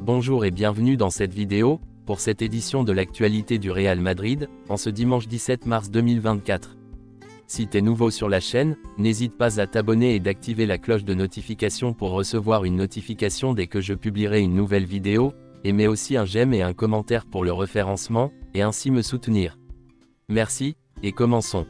Bonjour et bienvenue dans cette vidéo, pour cette édition de l'actualité du Real Madrid, en ce dimanche 17 mars 2024. Si t'es nouveau sur la chaîne, n'hésite pas à t'abonner et d'activer la cloche de notification pour recevoir une notification dès que je publierai une nouvelle vidéo, et mets aussi un j'aime et un commentaire pour le référencement, et ainsi me soutenir. Merci, et commençons.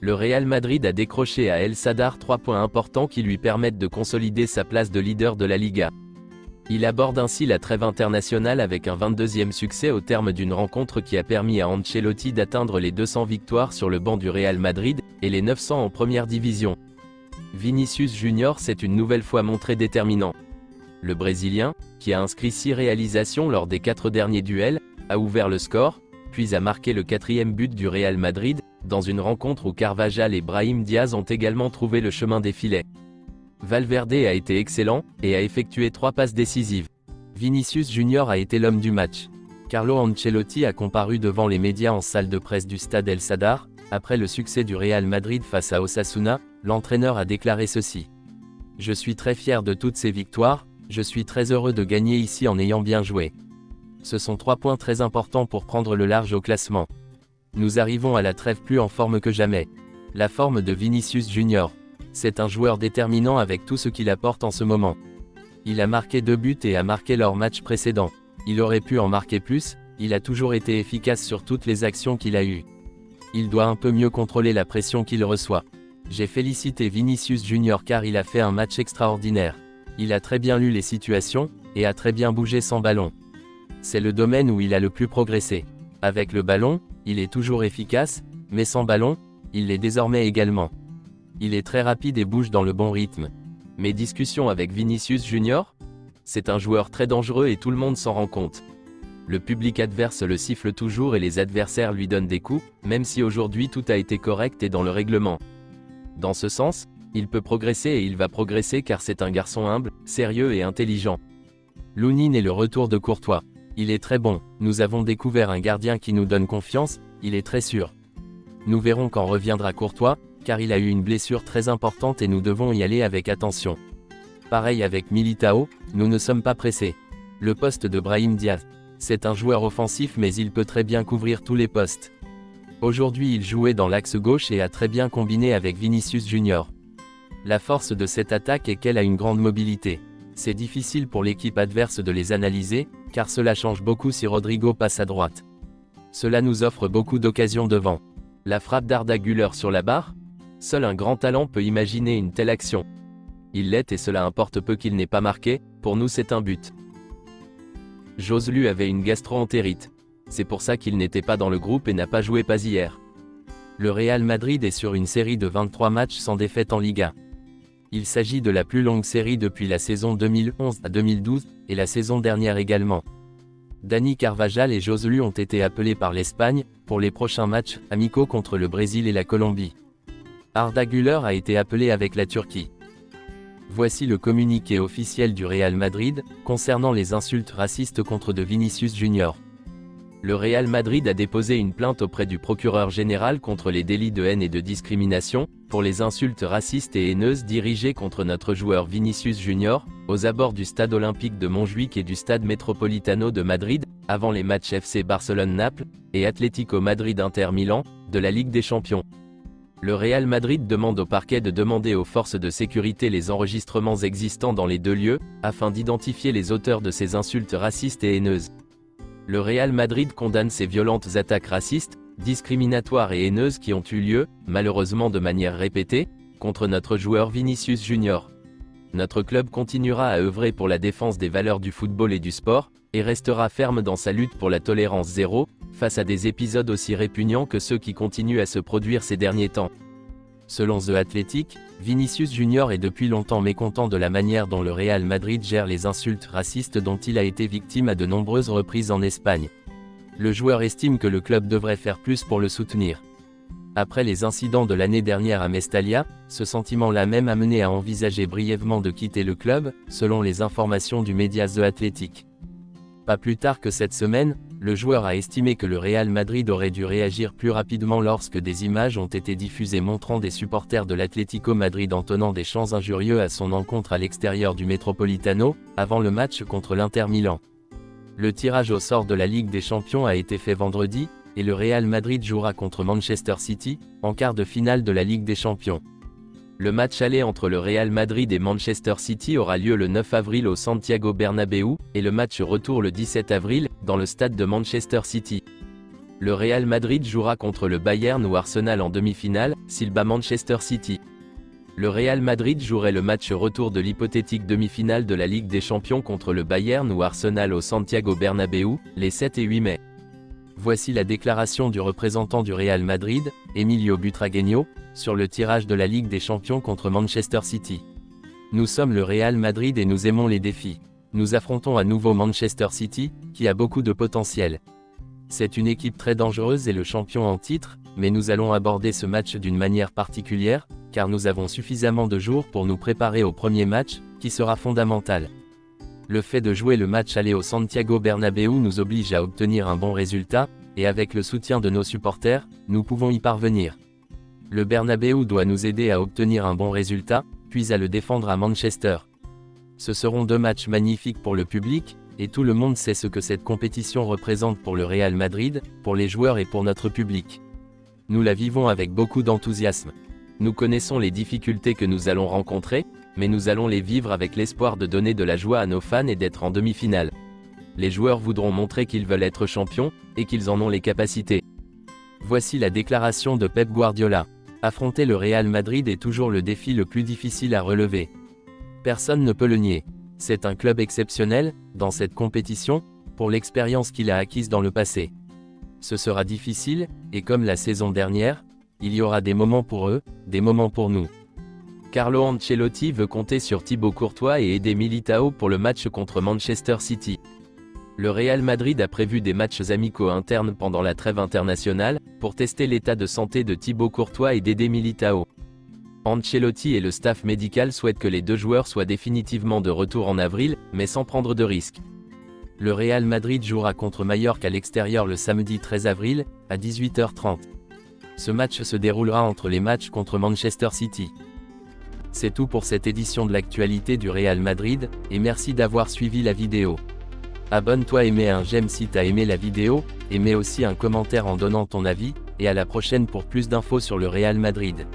Le Real Madrid a décroché à El Sadar 3 points importants qui lui permettent de consolider sa place de leader de la Liga. Il aborde ainsi la trêve internationale avec un 22e succès au terme d'une rencontre qui a permis à Ancelotti d'atteindre les 200 victoires sur le banc du Real Madrid, et les 900 en première division. Vinicius Junior s'est une nouvelle fois montré déterminant. Le Brésilien, qui a inscrit 6 réalisations lors des 4 derniers duels, a ouvert le score, puis a marqué le 4e but du Real Madrid, dans une rencontre où Carvajal et Brahim Diaz ont également trouvé le chemin des filets. Valverde a été excellent, et a effectué 3 passes décisives. Vinicius Junior a été l'homme du match. Carlo Ancelotti a comparu devant les médias en salle de presse du stade El Sadar. Après le succès du Real Madrid face à Osasuna, l'entraîneur a déclaré ceci. « Je suis très fier de toutes ces victoires, je suis très heureux de gagner ici en ayant bien joué. Ce sont 3 points très importants pour prendre le large au classement. Nous arrivons à la trêve plus en forme que jamais. La forme de Vinicius Junior. C'est un joueur déterminant avec tout ce qu'il apporte en ce moment. Il a marqué 2 buts et a marqué leur match précédent. Il aurait pu en marquer plus, il a toujours été efficace sur toutes les actions qu'il a eues. Il doit un peu mieux contrôler la pression qu'il reçoit. J'ai félicité Vinicius Junior car il a fait un match extraordinaire. Il a très bien lu les situations, et a très bien bougé sans ballon. C'est le domaine où il a le plus progressé. Avec le ballon, il est toujours efficace, mais sans ballon, il l'est désormais également. Il est très rapide et bouge dans le bon rythme. Mes discussions avec Vinicius Junior? C'est un joueur très dangereux et tout le monde s'en rend compte. Le public adverse le siffle toujours et les adversaires lui donnent des coups, même si aujourd'hui tout a été correct et dans le règlement. Dans ce sens, il peut progresser et il va progresser car c'est un garçon humble, sérieux et intelligent. Lounine est le retour de Courtois. Il est très bon, nous avons découvert un gardien qui nous donne confiance, il est très sûr. Nous verrons quand reviendra Courtois, car il a eu une blessure très importante et nous devons y aller avec attention. Pareil avec Militao, nous ne sommes pas pressés. Le poste de Brahim Diaz. C'est un joueur offensif mais il peut très bien couvrir tous les postes. Aujourd'hui il jouait dans l'axe gauche et a très bien combiné avec Vinicius Junior. La force de cette attaque est qu'elle a une grande mobilité. C'est difficile pour l'équipe adverse de les analyser, car cela change beaucoup si Rodrigo passe à droite. Cela nous offre beaucoup d'occasions devant. La frappe d'Arda Güler sur la barre? Seul un grand talent peut imaginer une telle action. Il l'est et cela importe peu qu'il n'ait pas marqué, pour nous c'est un but. Joselu avait une gastro-entérite. C'est pour ça qu'il n'était pas dans le groupe et n'a pas joué pas hier. Le Real Madrid est sur une série de 23 matchs sans défaite en Liga. Il s'agit de la plus longue série depuis la saison 2011 à 2012, et la saison dernière également. Dani Carvajal et Joselu ont été appelés par l'Espagne, pour les prochains matchs amicaux contre le Brésil et la Colombie. Arda Güler a été appelé avec la Turquie. Voici le communiqué officiel du Real Madrid, concernant les insultes racistes contre de Vinicius Junior. Le Real Madrid a déposé une plainte auprès du procureur général contre les délits de haine et de discrimination, pour les insultes racistes et haineuses dirigées contre notre joueur Vinicius Junior, aux abords du stade olympique de Montjuïc et du stade Metropolitano de Madrid, avant les matchs FC Barcelone-Naples, et Atlético Madrid-Inter Milan, de la Ligue des Champions. Le Real Madrid demande au parquet de demander aux forces de sécurité les enregistrements existants dans les 2 lieux, afin d'identifier les auteurs de ces insultes racistes et haineuses. Le Real Madrid condamne ces violentes attaques racistes, discriminatoires et haineuses qui ont eu lieu, malheureusement de manière répétée, contre notre joueur Vinicius Junior. Notre club continuera à œuvrer pour la défense des valeurs du football et du sport, et restera ferme dans sa lutte pour la tolérance zéro, face à des épisodes aussi répugnants que ceux qui continuent à se produire ces derniers temps. Selon The Athletic, Vinicius Junior est depuis longtemps mécontent de la manière dont le Real Madrid gère les insultes racistes dont il a été victime à de nombreuses reprises en Espagne. Le joueur estime que le club devrait faire plus pour le soutenir. Après les incidents de l'année dernière à Mestalla, ce sentiment l'a même amené à envisager brièvement de quitter le club, selon les informations du média The Athletic. Pas plus tard que cette semaine, Le joueur a estimé que le Real Madrid aurait dû réagir plus rapidement lorsque des images ont été diffusées montrant des supporters de l'Atlético Madrid entonnant des chants injurieux à son encontre à l'extérieur du Metropolitano, avant le match contre l'Inter Milan. Le tirage au sort de la Ligue des Champions a été fait vendredi, et le Real Madrid jouera contre Manchester City, en quart de finale de la Ligue des Champions. Le match aller entre le Real Madrid et Manchester City aura lieu le 9 avril au Santiago Bernabéu, et le match retour le 17 avril, dans le stade de Manchester City. Le Real Madrid jouera contre le Bayern ou Arsenal en demi-finale, s'il bat Manchester City. Le Real Madrid jouerait le match retour de l'hypothétique demi-finale de la Ligue des Champions contre le Bayern ou Arsenal au Santiago Bernabéu, les 7 et 8 mai. Voici la déclaration du représentant du Real Madrid, Emilio Butragueño, sur le tirage de la Ligue des Champions contre Manchester City. Nous sommes le Real Madrid et nous aimons les défis. Nous affrontons à nouveau Manchester City, qui a beaucoup de potentiel. C'est une équipe très dangereuse et le champion en titre, mais nous allons aborder ce match d'une manière particulière, car nous avons suffisamment de jours pour nous préparer au premier match, qui sera fondamental. Le fait de jouer le match aller au Santiago Bernabéu nous oblige à obtenir un bon résultat, et avec le soutien de nos supporters, nous pouvons y parvenir. Le Bernabéu doit nous aider à obtenir un bon résultat, puis à le défendre à Manchester. Ce seront 2 matchs magnifiques pour le public, et tout le monde sait ce que cette compétition représente pour le Real Madrid, pour les joueurs et pour notre public. Nous la vivons avec beaucoup d'enthousiasme. Nous connaissons les difficultés que nous allons rencontrer, mais nous allons les vivre avec l'espoir de donner de la joie à nos fans et d'être en demi-finale. Les joueurs voudront montrer qu'ils veulent être champions, et qu'ils en ont les capacités. Voici la déclaration de Pep Guardiola. Affronter le Real Madrid est toujours le défi le plus difficile à relever. Personne ne peut le nier. C'est un club exceptionnel, dans cette compétition, pour l'expérience qu'il a acquise dans le passé. Ce sera difficile, et comme la saison dernière, il y aura des moments pour eux, des moments pour nous. Carlo Ancelotti veut compter sur Thibaut Courtois et aider Militao pour le match contre Manchester City. Le Real Madrid a prévu des matchs amicaux internes pendant la trêve internationale, pour tester l'état de santé de Thibaut Courtois et d'Eder Militao. Ancelotti et le staff médical souhaitent que les 2 joueurs soient définitivement de retour en avril, mais sans prendre de risques. Le Real Madrid jouera contre Mallorca à l'extérieur le samedi 13 avril, à 18h30. Ce match se déroulera entre les matchs contre Manchester City. C'est tout pour cette édition de l'actualité du Real Madrid, et merci d'avoir suivi la vidéo. Abonne-toi et mets un j'aime si t'as aimé la vidéo, et mets aussi un commentaire en donnant ton avis, et à la prochaine pour plus d'infos sur le Real Madrid.